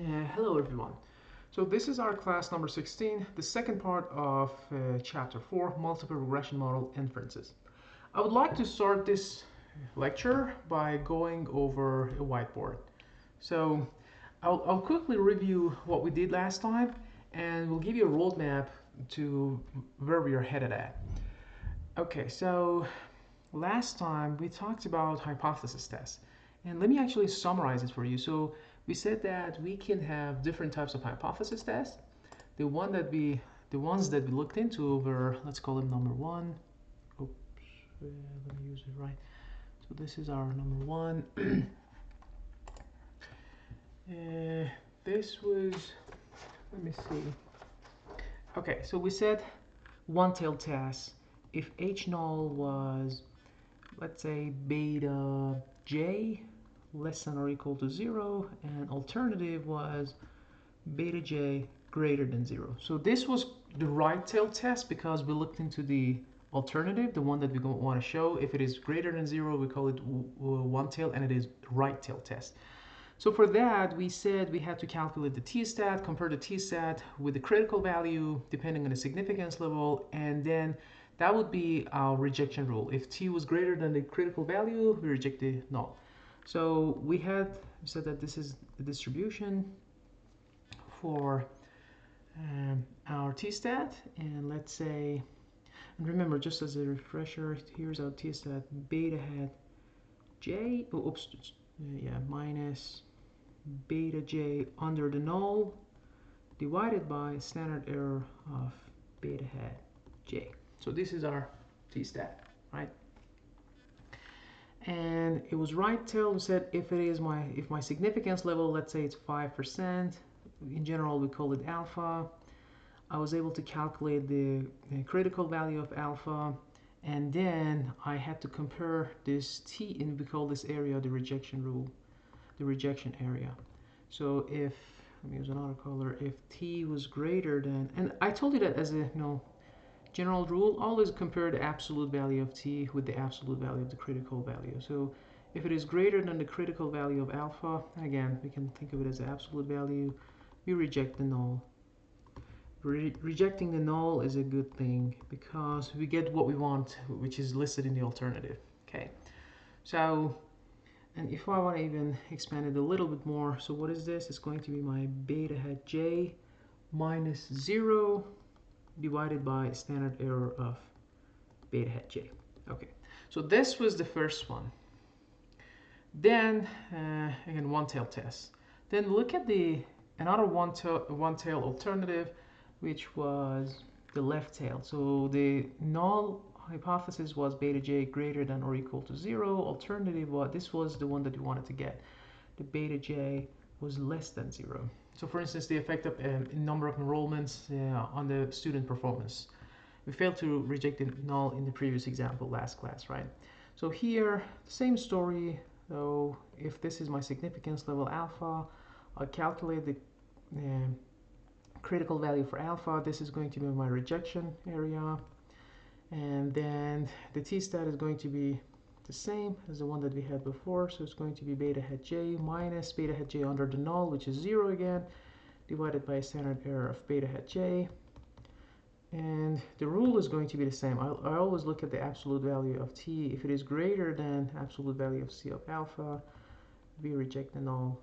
Hello everyone. So this is our class number 16, the second part of chapter 4, multiple regression model inferences. I would like to start this lecture by going over a whiteboard. So I'll quickly review what we did last time and we'll give you a roadmap to where we are headed at. Okay, so last time we talked about hypothesis tests. And let me actually summarize it for you. So we said that we can have different types of hypothesis tests. The ones that we looked into were, let's call them number one. Oops, let me use it right. So this is our number one. This was, let me see. Okay, so we said one-tailed test. If H null was, let's say, beta j less than or equal to 0, and alternative was beta j greater than 0. So this was the right-tailed test because we looked into the alternative, the one that we want to show. If it is greater than 0, we call it one-tailed, and it is right-tailed test. So for that, we said we had to calculate the t-stat, compare the t-stat with the critical value depending on the significance level, and then that would be our rejection rule. If t was greater than the critical value, we reject the null. So we said that this is the distribution for our t-stat, and let's say, and remember, just as a refresher, here's our t-stat. Beta hat j, minus beta j under the null divided by standard error of beta hat j. So this is our t-stat, right? And it was right-tailed. We said if my significance level, let's say it's 5%, in general we call it alpha. I was able to calculate the critical value of alpha, and then I had to compare this t, and we call this area the rejection rule, the rejection area. So if, let me use another color, if t was greater than, and I told you that as a general rule, always compare the absolute value of t with the absolute value of the critical value. So if it is greater than the critical value of alpha, again, we can think of it as the absolute value, we reject the null. Rejecting the null is a good thing because we get what we want, which is listed in the alternative. Okay, so, and if I want to even expand it a little bit more, so what is this? It's going to be my beta hat j minus 0 divided by standard error of beta hat j. Okay, so this was the first one. Then, again, one-tail test. Then look at another one-tail alternative, which was the left-tail. So the null hypothesis was beta j greater than or equal to 0. Alternative was, this was the one that we wanted to get. The beta j was less than 0. So for instance, the effect of number of enrollments on the student performance. We failed to reject the null in the previous example last class, right? So here, same story. So if this is my significance level alpha, I'll calculate the critical value for alpha. This is going to be my rejection area, and then the t-stat is going to be the same as the one that we had before, so it's going to be beta hat j minus beta hat j under the null, which is 0 again, divided by a standard error of beta hat j, and the rule is going to be the same. I always look at the absolute value of t. If it is greater than absolute value of c of alpha, we reject the null.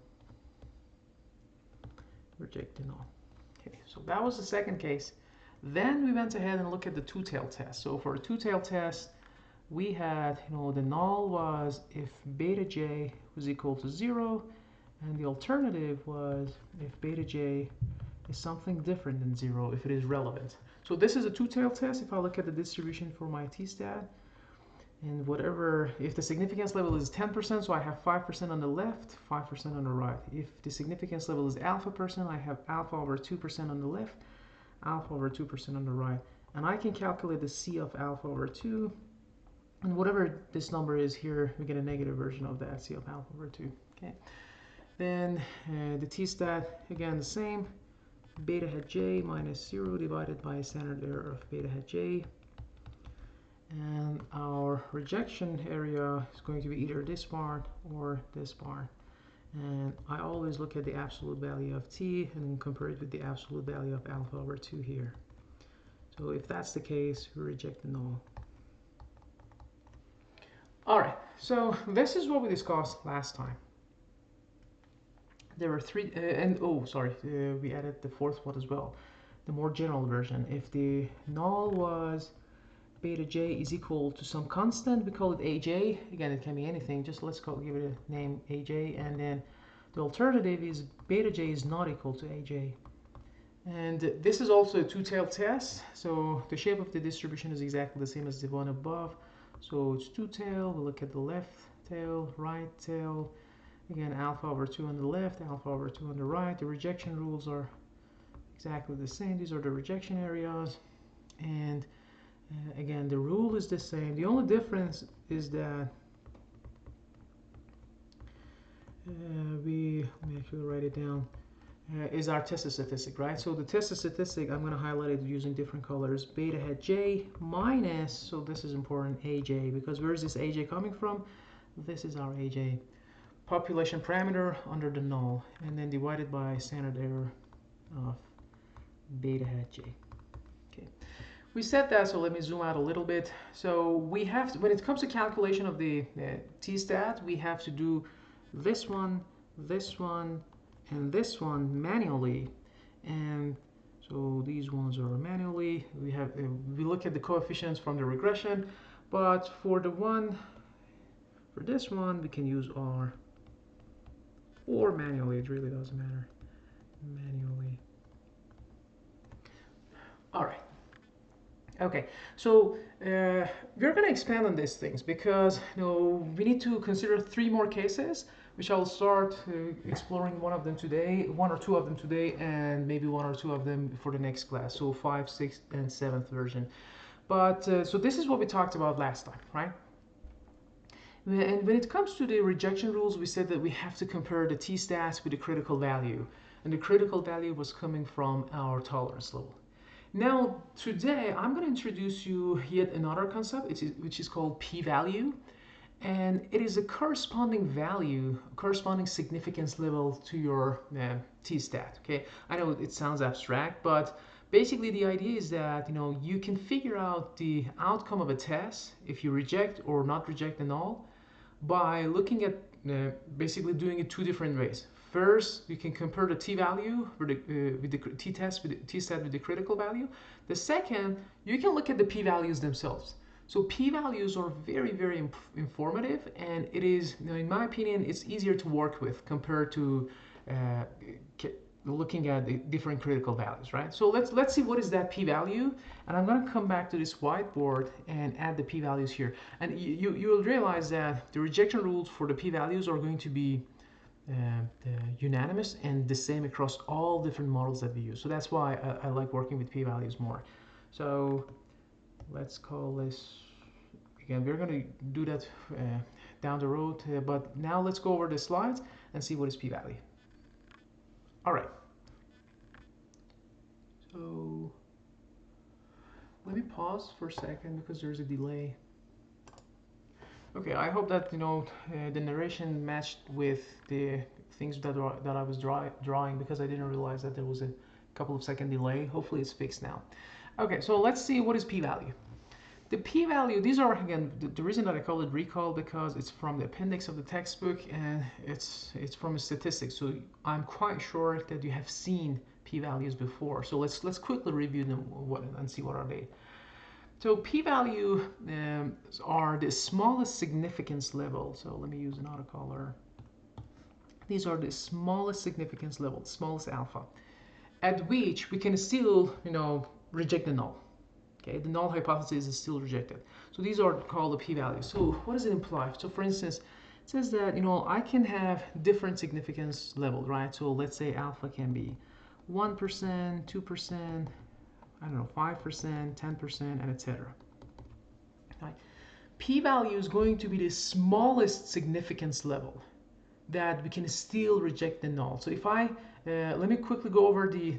Reject the null. Okay, so that was the second case. Then we went ahead and looked at the two-tailed test. So for a two-tailed test, we had, the null was if beta j was equal to 0, and the alternative was if beta j is something different than 0, if it is relevant. So this is a two-tailed test. If I look at the distribution for my t-stat, and whatever, if the significance level is 10%, so I have 5% on the left, 5% on the right. If the significance level is alpha percent, I have alpha over 2% on the left, alpha over 2% on the right. And I can calculate the c of alpha over 2, and whatever this number is here, we get a negative version of that, c of alpha over 2. Okay. Then the t-stat, again the same, beta hat j minus 0 divided by standard error of beta hat j. And our rejection area is going to be either this part or this part. And I always look at the absolute value of t and compare it with the absolute value of alpha over 2 here. So if that's the case, we reject the null. All right, so this is what we discussed last time. There were three, we added the fourth one as well, the more general version. If the null was beta j is equal to some constant, we call it aj. Again, it can be anything, just let's give it a name aj, and then the alternative is beta j is not equal to aj. And this is also a two-tailed test, so the shape of the distribution is exactly the same as the one above. So it's two-tailed, we'll look at the left tail, right tail, again alpha over 2 on the left, alpha over 2 on the right. The rejection rules are exactly the same. These are the rejection areas, and again the rule is the same. The only difference is that let me actually write it down, is our test statistic, right? So the test statistic, I'm going to highlight it using different colors. Beta hat j minus, so this is important, aj, because where is this aj coming from? This is our aj. Population parameter under the null, and then divided by standard error of beta hat j. Okay, we said that, so let me zoom out a little bit. So we have to, when it comes to calculation of the t-stat, we have to do this one, and this one manually, and so these ones are manually. We look at the coefficients from the regression, but for this one we can use R, or manually, it really doesn't matter, manually. All right. Okay, so we're going to expand on these things because we need to consider 3 more cases, which I'll start exploring one or two of them today, and maybe 1 or 2 of them for the next class. So 5, 6, and 7th version. But so this is what we talked about last time, right? And when it comes to the rejection rules, we said that we have to compare the t-stats with the critical value, and the critical value was coming from our tolerance level. Now, today, I'm going to introduce you yet another concept, which is called p-value. And it is a corresponding value, corresponding significance level to your t-stat, okay? I know it sounds abstract, but basically the idea is that, you can figure out the outcome of a test if you reject or not reject the null by looking at basically doing it 2 different ways. First, you can compare the t-value with the t-stat with the critical value. The second, you can look at the p-values themselves. So p-values are very, very informative, and it is, in my opinion, it's easier to work with compared to looking at the different critical values, right? So let's see what is that p-value, and I'm going to come back to this whiteboard and add the p-values here. And you will realize that the rejection rules for the p-values are going to be unanimous and the same across all different models that we use. So that's why I like working with p-values more. So let's call this, again, we're going to do that down the road, but now let's go over the slides and see what is p-value. All right. So let me pause for a second because there's a delay. Okay, I hope that the narration matched with the things that I was drawing, because I didn't realize that there was a couple of second delay. Hopefully it's fixed now. Okay, so let's see what is p-value. The p-value, these are, again, the reason that I call it recall, because it's from the appendix of the textbook and it's from a statistics. So I'm quite sure that you have seen p-values before. So let's quickly review them and see what are they. So p-value are the smallest significance level. So let me use another color. These are the smallest significance level, smallest alpha, at which we can still, reject the null. Okay, the null hypothesis is still rejected. So these are called the p-values. So what does it imply? So for instance, it says that, I can have different significance levels, right? So let's say alpha can be 1%, 2%, I don't know, 5%, 10%, and etc. Right? P-value is going to be the smallest significance level that we can still reject the null. So if I, let me quickly go over the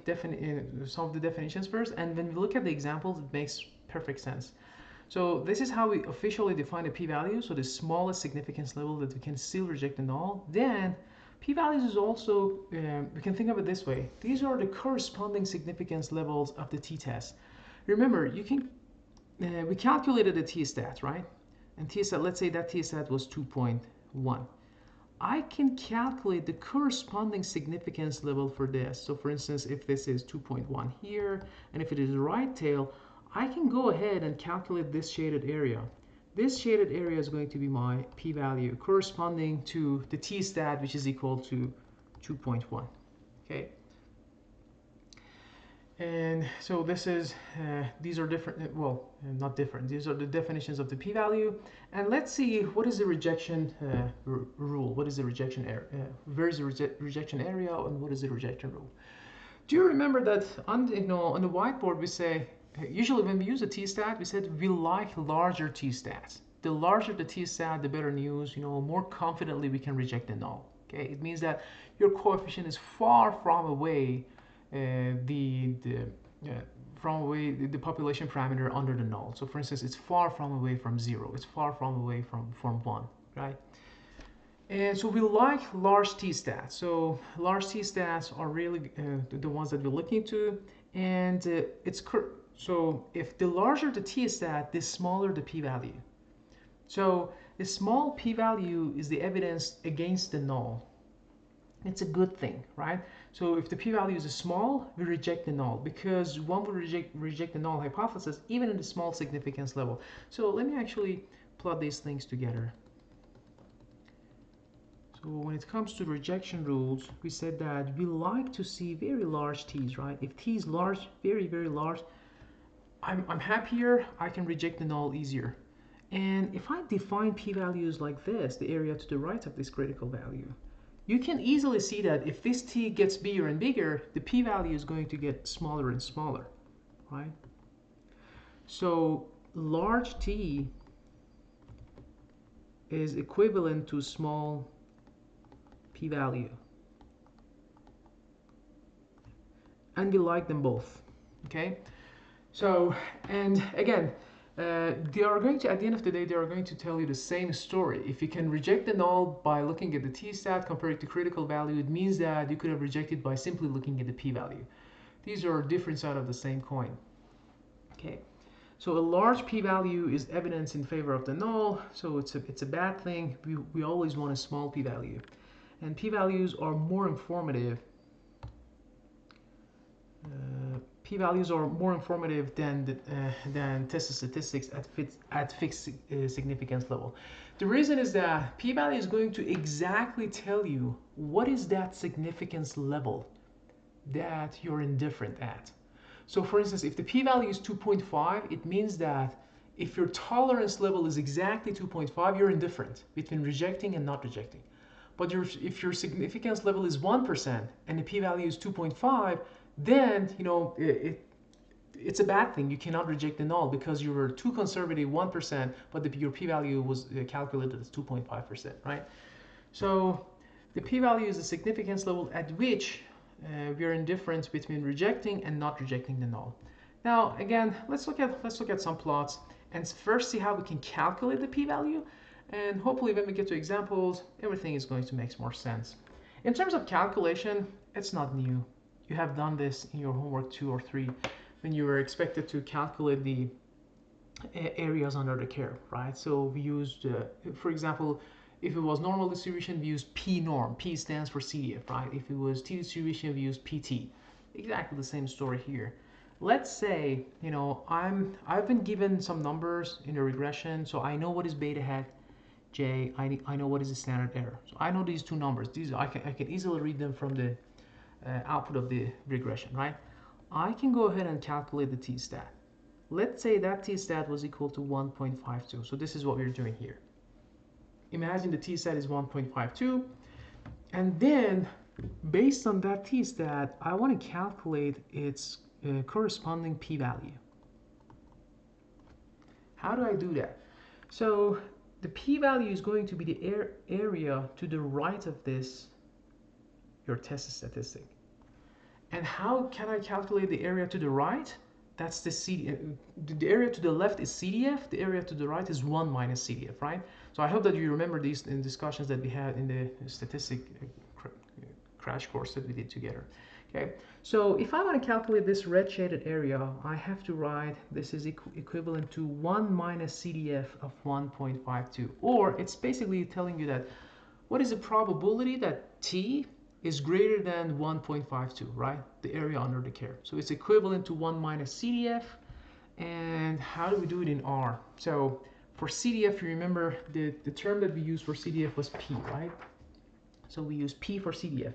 some of the definitions first, and when we look at the examples, it makes perfect sense. So this is how we officially define a p-value, so the smallest significance level that we can still reject the null. Then P-values is also, we can think of it this way. These are the corresponding significance levels of the t-test. Remember, you can, we calculated the t-stat, right? And t-stat, let's say that t-stat was 2.1. I can calculate the corresponding significance level for this. So for instance, if this is 2.1 here, and if it is right tail, I can go ahead and calculate this shaded area. This shaded area is going to be my p-value corresponding to the t-stat, which is equal to 2.1. Okay. And so this is, these are different, well, not different, these are the definitions of the p-value. And let's see, what is the rejection rule? What is the rejection area? Where is the rejection area, and what is the rejection rule? Do you remember that on the whiteboard we say, usually when we use a t-stat, we said we like larger t-stats. The larger the t-stat, the better news, more confidently we can reject the null. Okay, it means that your coefficient is far from away the population parameter under the null. So for instance, it's far from away from 0. It's far from away from 1, right? And so we like large t-stats. So large t-stats are really the ones that we're looking to. And so if the larger the t-stat, the smaller the p-value. So the small p-value is the evidence against the null. It's a good thing, right? So if the p-value is small, we reject the null, because one would reject the null hypothesis even in the small significance level. So let me actually plot these things together. So when it comes to rejection rules, we said that we like to see very large t's, right? If t is large, very, very large, I'm happier, I can reject the null easier. And if I define p-values like this, the area to the right of this critical value, you can easily see that if this t gets bigger and bigger, the p-value is going to get smaller and smaller, right? So large t is equivalent to small p-value. And we like them both, okay? So, and again, they are going to, at the end of the day, they are going to tell you the same story. If you can reject the null by looking at the t-stat compared to critical value, it means that you could have rejected by simply looking at the p-value. These are different sides of the same coin. Okay, so a large p-value is evidence in favor of the null, so it's a bad thing. We always want a small p-value. And p-values are more informative. P-values are more informative than tested statistics at fixed significance level. The reason is that p-value is going to exactly tell you what is that significance level that you're indifferent at. So for instance, if the p-value is 2.5, it means that if your tolerance level is exactly 2.5, you're indifferent between rejecting and not rejecting. But if your significance level is 1% and the p-value is 2.5, then it's a bad thing. You cannot reject the null because you were too conservative 1%, but your p-value was calculated as 2.5%, right? So the p-value is the significance level at which we are indifferent between rejecting and not rejecting the null. Now again, let's look at some plots and first see how we can calculate the p-value, and hopefully when we get to examples, everything is going to make more sense. In terms of calculation, it's not new. You have done this in your homework 2 or 3 when you were expected to calculate the areas under the curve, right? So we used, for example, if it was normal distribution, we use P norm. P stands for CDF, right? If it was T distribution, we use PT. Exactly the same story here. Let's say, I've been given some numbers in a regression, so I know what is beta hat J. I know what is the standard error. So I know these two numbers. I can easily read them from the output of the regression, right? I can go ahead and calculate the t-stat. Let's say that t-stat was equal to 1.52. So this is what we're doing here. Imagine the t-stat is 1.52, and then based on that t-stat, I want to calculate its corresponding p-value. How do I do that? So the p-value is going to be the area to the right of this, your test statistic. And how can I calculate the area to the right? That's the CDF. The area to the left is CDF. The area to the right is 1 minus CDF, right? So I hope that you remember these in discussions that we had in the statistic crash course that we did together. Okay, so if I want to calculate this red shaded area, I have to write this is equivalent to 1 minus CDF of 1.52, or it's basically telling you that what is the probability that T is greater than 1.52, right? The area under the curve. So it's equivalent to 1 minus CDF. And how do we do it in R? So for CDF, you remember the term that we used for CDF was P, right? So we use P for CDF.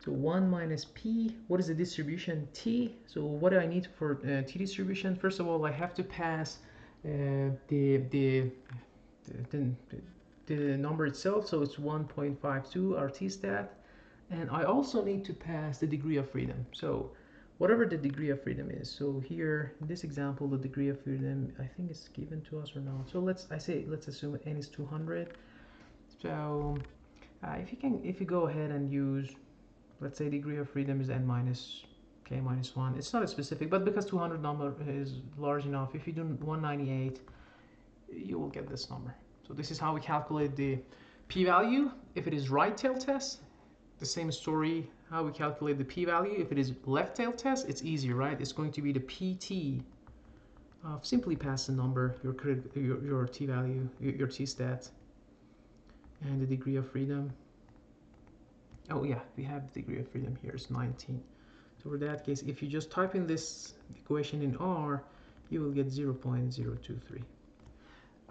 So 1 minus P, what is the distribution T? So what do I need for T distribution? First of all, I have to pass the number itself, so it's 1.52 our T-stat. And I also need to pass the degree of freedom. So whatever the degree of freedom is. So here, in this example, the degree of freedom, I think it's given to us or not. So let's assume n is 200. So if you go ahead and use, let's say degree of freedom is n minus k minus 1. It's not a specific, but because 200 number is large enough, if you do 198, you will get this number. So this is how we calculate the p-value. If it is right tail test, the same story, how we calculate the p-value. If it is left tail test, it's easier, right? It's going to be the pt of simply pass the number, your t-value, your t-stat, and the degree of freedom. Oh yeah, we have the degree of freedom here, it's 19. So for that case, if you just type in this equation in R, you will get 0.023.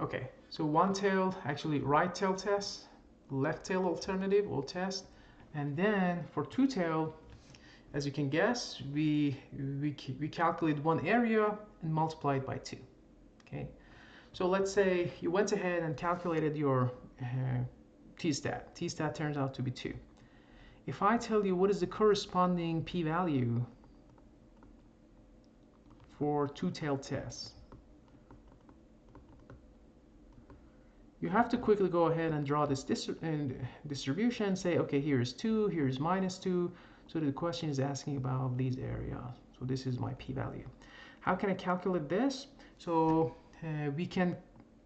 Okay, so one tail, actually right tail test, left tail alternative or test, and then for two tail, as you can guess, we calculate one area and multiply it by 2. Okay, so let's say you went ahead and calculated your t-stat. T-stat turns out to be 2. If I tell you what is the corresponding p-value for two-tailed tests, you have to quickly go ahead and draw this distribution, say, okay, here's 2, here's minus 2. So the question is asking about these areas. So this is my p-value. How can I calculate this? So we can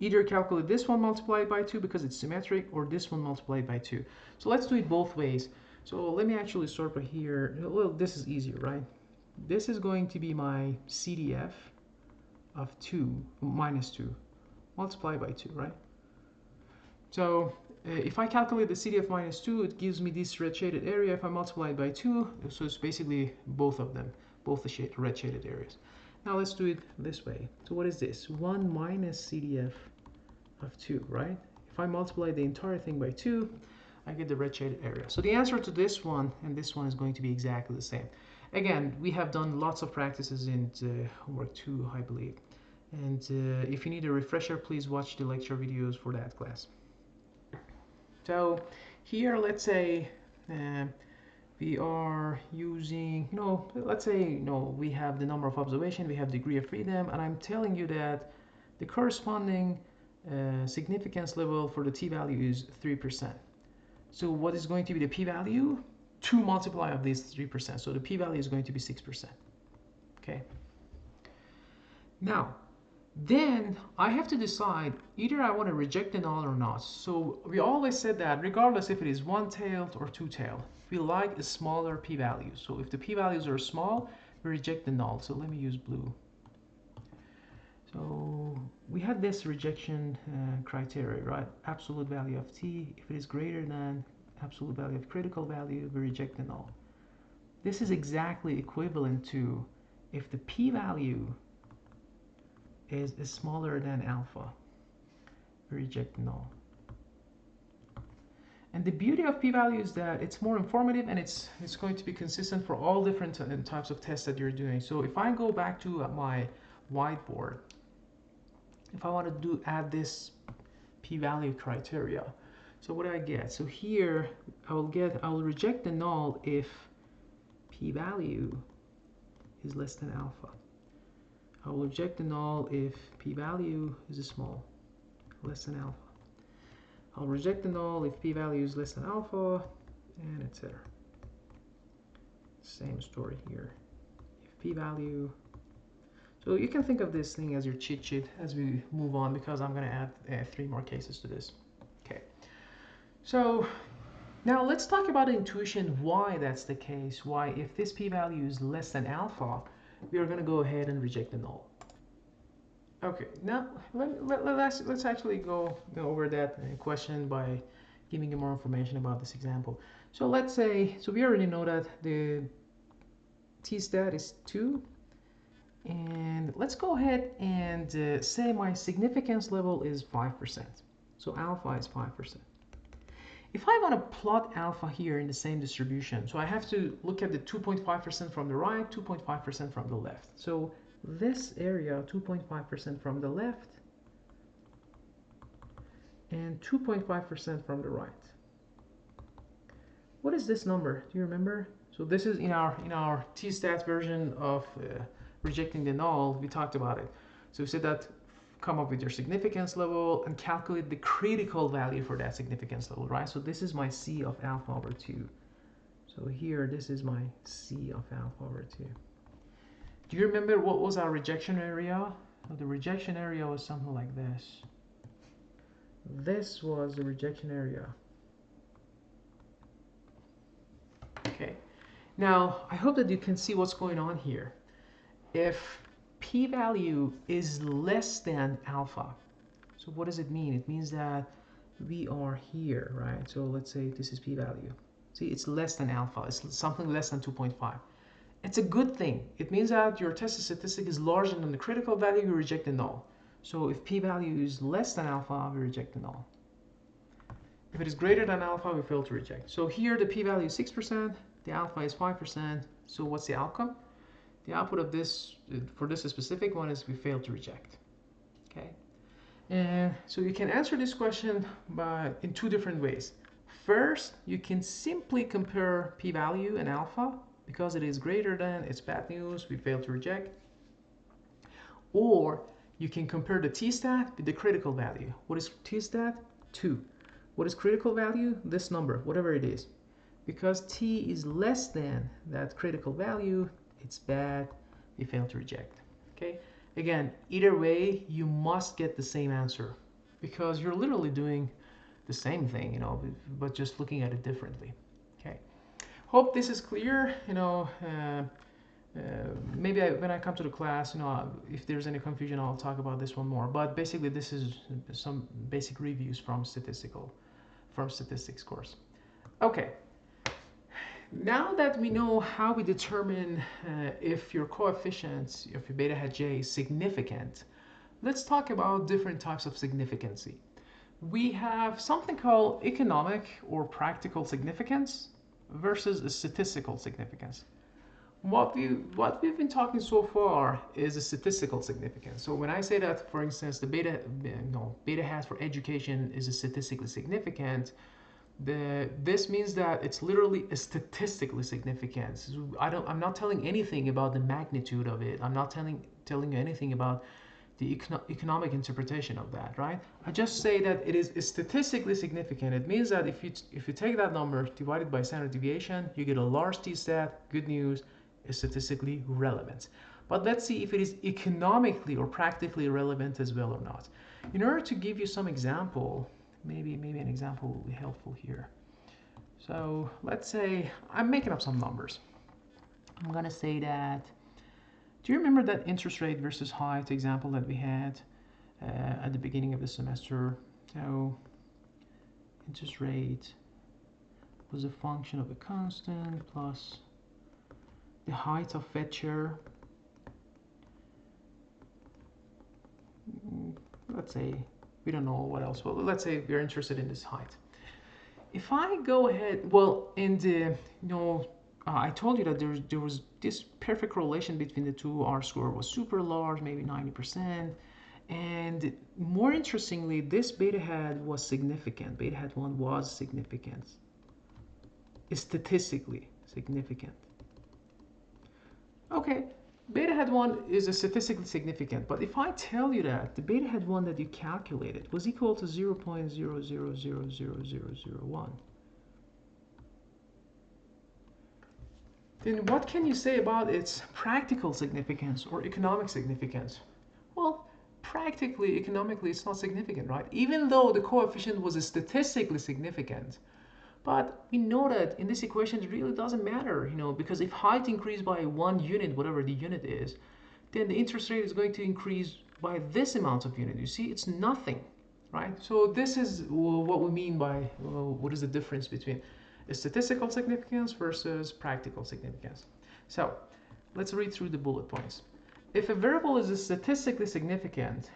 either calculate this one multiplied by 2 because it's symmetric, or this one multiplied by 2. So let's do it both ways. So let me actually start by here. Well, this is easier, right? This is going to be my CDF of 2 minus 2 multiplied by 2, right? So if I calculate the CDF minus 2, it gives me this red shaded area. If I multiply it by 2, so it's basically both of them, both the red shaded areas. Now let's do it this way. So what is this? 1 minus CDF of 2, right? If I multiply the entire thing by 2, I get the red shaded area. So the answer to this one and this one is going to be exactly the same. Again, we have done lots of practices in homework 2, I believe. And if you need a refresher, please watch the lecture videos for that class. So here, let's say we are using, let's say, we have the number of observation, we have degree of freedom, and I'm telling you that the corresponding significance level for the t-value is 3%. So what is going to be the p-value? 2 multiply of these 3%. So the p-value is going to be 6%. Okay. Now, then I have to decide either I want to reject the null or not. So we always said that regardless if it is one-tailed or two-tailed, we like a smaller p-value. So if the p-values are small, we reject the null. So let me use blue. So we had this rejection criteria, right? Absolute value of t. If it is greater than absolute value of critical value, we reject the null. This is exactly equivalent to if the p-value is smaller than alpha, we reject the null. And the beauty of p-value is that it's more informative and it's going to be consistent for all different types of tests that you're doing. So if I go back to my whiteboard, if I want to add this p-value criteria, so what do I get? So here I will reject the null if p-value is less than alpha. I will reject the null if p-value is small, less than alpha. I'll reject the null if p-value is less than alpha, and etc. Same story here. If p-value, so you can think of this thing as your cheat sheet as we move on, because I'm going to add 3 more cases to this. Okay. So Now let's talk about intuition, why that's the case, why if this p-value is less than alpha, we are going to go ahead and reject the null. Okay, now let's actually go over that question by giving you more information about this example. So let's say, so we already know that the t-stat is 2, and let's go ahead and say my significance level is 5%. So alpha is 5%. If I want to plot alpha here in the same distribution, so I have to look at the 2.5% from the right, 2.5% from the left. So this area, 2.5% from the left and 2.5% from the right. What is this number? Do you remember? So this is in our t-stat version of rejecting the null. We talked about it. So we said that come up with your significance level and calculate the critical value for that significance level, right? So this is my C of alpha over 2. So here, this is my C of alpha over 2. Do you remember what was our rejection area? Well, the rejection area was something like this. This was the rejection area. Okay. Now, I hope that you can see what's going on here. If p-value is less than alpha, so what does it mean? It means that we are here, right? So let's say this is p-value. See, it's less than alpha. It's something less than 2.5. It's a good thing. It means that your tested statistic is larger than the critical value, you reject the null. So if p-value is less than alpha, we reject the null. If it is greater than alpha, we fail to reject. So here the p-value is 6%, the alpha is 5%. So what's the outcome? The output of this, for this specific one, is we fail to reject. Okay, and so you can answer this question in 2 different ways. First, you can simply compare p-value and alpha. Because it is greater than, it's bad news, we fail to reject. Or you can compare the t-stat with the critical value. What is t-stat? 2. What is critical value? This number, whatever it is. Because t is less than that critical value, it's bad, we fail to reject. Okay, again, either way, you must get the same answer because you're literally doing the same thing, but just looking at it differently. Okay, hope this is clear. Maybe when I come to the class, if there's any confusion, I'll talk about this one more. But basically, this is some basic reviews from statistics course. Okay. Now that we know how we determine if your coefficient, if your beta hat j is significant, let's talk about different types of significancy. We have something called economic or practical significance versus a statistical significance. What we've been talking so far is a statistical significance. So when I say that, for instance, the beta hat for education is statistically significant, this means that it's literally a statistically significant. So I'm not telling anything about the magnitude of it. I'm not telling you anything about the economic interpretation of that, right? I just say that it is statistically significant. It means that if you take that number divided by standard deviation, you get a large t-stat. Good news, is statistically relevant. But let's see if it is economically or practically relevant as well or not. In order to give you some example, maybe an example will be helpful here. So let's say I'm making up some numbers. I'm gonna say that, do you remember that interest rate versus height example that we had at the beginning of the semester? So interest rate was a function of a constant plus the height of Fed chair. Let's say we don't know what else. Well, let's say we're interested in this height. If I go ahead, well, I told you that there was this perfect correlation between the two. R-score was super large, maybe 90%. And more interestingly, this beta hat was significant. Beta hat 1 was significant. It's statistically significant. Okay, beta hat 1 is a statistically significant, but if I tell you that the beta hat 1 that you calculated was equal to 0.0000001, then what can you say about its practical significance or economic significance? Well, practically, economically, it's not significant, right? Even though the coefficient was statistically significant, But we know that in this equation it really doesn't matter, because if height increased by 1 unit, whatever the unit is, then the interest rate is going to increase by this amount of unit. You see, it's nothing, right? So this is what we mean by what is the difference between a statistical significance versus practical significance. So let's read through the bullet points. If a variable is statistically significant,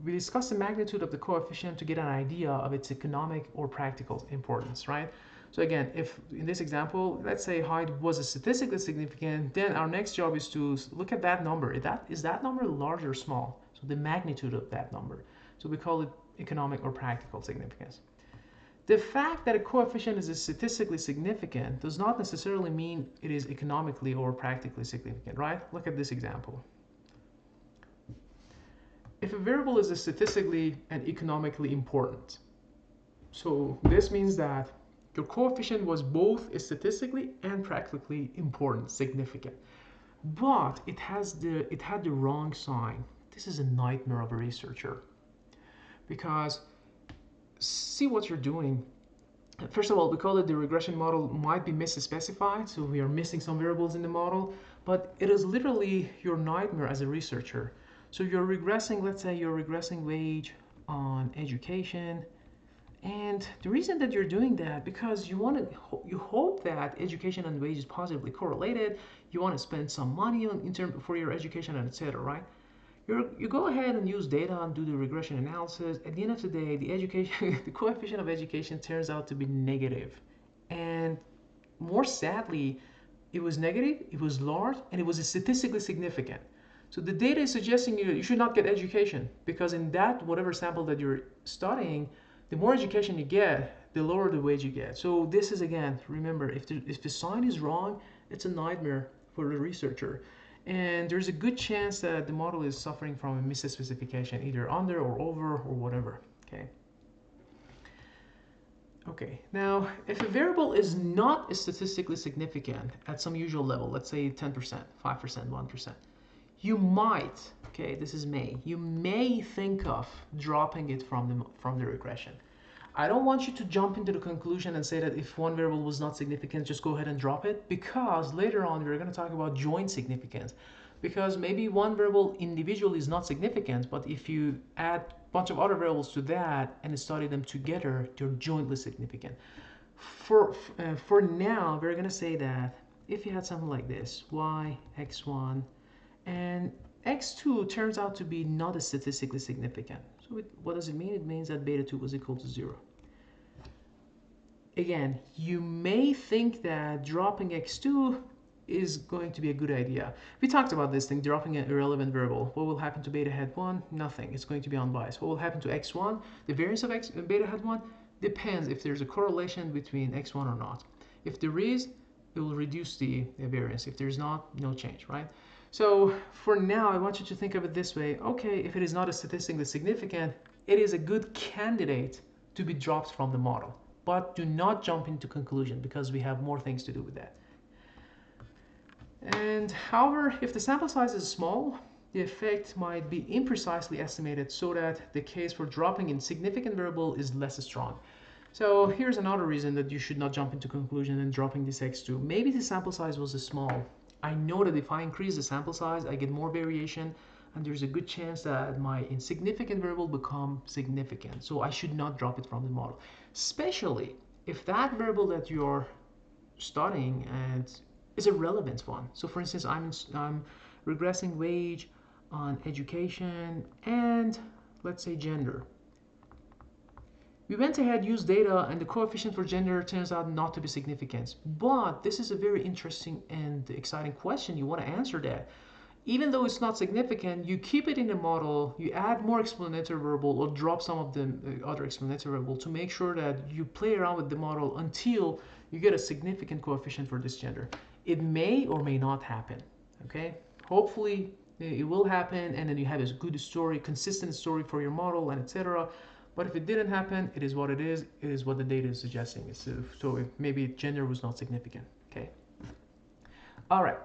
we discuss the magnitude of the coefficient to get an idea of its economic or practical importance, right? So again, if in this example, let's say height was statistically significant, then our next job is to look at that number. Is that number large or small? So the magnitude of that number. So we call it economic or practical significance. The fact that a coefficient is statistically significant does not necessarily mean it is economically or practically significant, right? Look at this example. If a variable is statistically and economically important, so this means that your coefficient was both statistically and practically important, significant, but it had the wrong sign. This is a nightmare of a researcher, because see what you're doing. First of all, we call it the regression model might be misspecified, so we are missing some variables in the model, but it is literally your nightmare as a researcher. So you're regressing, let's say you're regressing wage on education, and the reason that you're doing that, because you hope that education and wage is positively correlated, you want to spend some money for your education, and etc., right? You go ahead and use data and do the regression analysis. At the end of the day, the coefficient of education turns out to be negative. And more sadly, it was negative, it was large, and it was statistically significant. So the data is suggesting you should not get education, because in that whatever sample that you're studying, the more education you get, the lower the wage you get. So this is, again, remember, if the sign is wrong, it's a nightmare for the researcher. And there's a good chance that the model is suffering from a misspecification, either under or over or whatever, okay? Okay, now if a variable is not statistically significant at some usual level, let's say 10%, 5%, 1%, you might, okay, this is you may think of dropping it from the regression. I don't want you to jump into the conclusion and say that if one variable was not significant, just go ahead and drop it, because later on we're going to talk about joint significance. Because maybe one variable individually is not significant, but if you add a bunch of other variables to that and study them together, they're jointly significant. For now, we're going to say that if you had something like this, y, x1, and x2 turns out to be not statistically significant. So what does it mean? It means that beta 2 was equal to 0. Again, you may think that dropping x2 is going to be a good idea. We talked about this thing, dropping an irrelevant variable. What will happen to beta hat 1? Nothing. It's going to be unbiased. What will happen to x1? The variance of beta hat 1 depends if there's a correlation between x1 or not. If there is, it will reduce the variance. If there's not, no change, right? So for now, I want you to think of it this way. Okay, if it is not statistically significant, it is a good candidate to be dropped from the model. But do not jump into conclusion, because we have more things to do with that. And however, if the sample size is small, the effect might be imprecisely estimated, so that the case for dropping insignificant variable is less strong. So here's another reason that you should not jump into conclusion and dropping this x2. Maybe the sample size was small. I know that if I increase the sample size, I get more variation, and there's a good chance that my insignificant variable become significant. So I should not drop it from the model, especially if that variable that you're studying and is a relevant one. So for instance, I'm regressing wage on education and let's say gender. We went ahead, used data, and the coefficient for gender turns out not to be significant. But this is a very interesting and exciting question. You want to answer that. Even though it's not significant, you keep it in the model, you add more explanatory variable or drop some of the other explanatory variable to make sure that you play around with the model until you get a significant coefficient for this gender. It may or may not happen, okay? Hopefully it will happen, and then you have a good story, consistent story for your model, and etc. But if it didn't happen, it is what it is. It is what the data is suggesting. So maybe gender was not significant, okay? All right,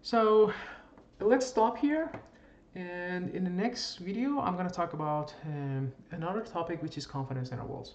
so let's stop here. And in the next video, I'm going to talk about another topic, which is confidence intervals.